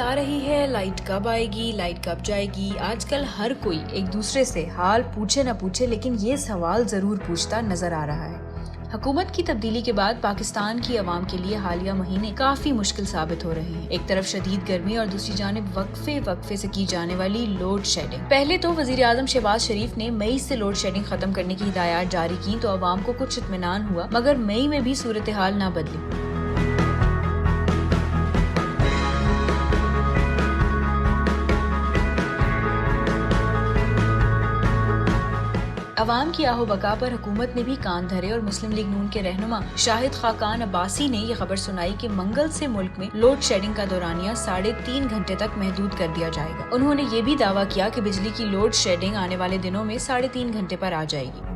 आ रही है, लाइट कब आएगी, लाइट कब जाएगी। आजकल हर कोई एक दूसरे से हाल पूछे न पूछे, लेकिन ये सवाल जरूर पूछता नजर आ रहा है। हुकूमत की तब्दीली के बाद पाकिस्तान की आवाम के लिए हालिया महीने काफी मुश्किल साबित हो रहे हैं। एक तरफ शदीद गर्मी और दूसरी जानिब वक्फे से की जाने वाली लोड शेडिंग। पहले तो वजीर आजम शहबाज शरीफ ने मई से लोड शेडिंग खत्म करने की हिदायत जारी की तो आवाम को कुछ इत्मीनान हुआ, मगर मई में भी सूरत हाल न बदली। अवाम की आहो बका पर हुकूमत ने भी कान धरे और मुस्लिम लीग नून के रहनुमा शाहिद खाकान अब्बासी ने ये खबर सुनाई कि मंगल से मुल्क में लोड शेडिंग का दौरानिया 3.5 घंटे तक महदूद कर दिया जाएगा। उन्होंने ये भी दावा किया कि बिजली की लोड शेडिंग आने वाले दिनों में 3.5 घंटे पर आ जाएगी।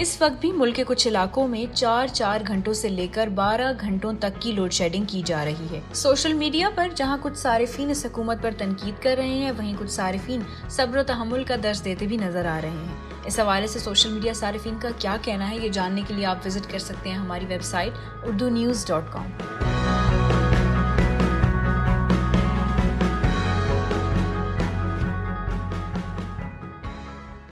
इस वक्त भी मुल्क के कुछ इलाकों में 4 घंटों से लेकर 12 घंटों तक की लोड शेडिंग की जा रही है। सोशल मीडिया पर जहां कुछ सारिफीन इस हुकूमत पर तनकीद कर रहे हैं, वहीं कुछ सारिफीन सब्र तहम्मुल का दर्ज देते भी नजर आ रहे हैं। इस हवाले से सोशल मीडिया सारिफीन का क्या कहना है, ये जानने के लिए आप विजिट कर सकते हैं हमारी वेबसाइट urdunews.com।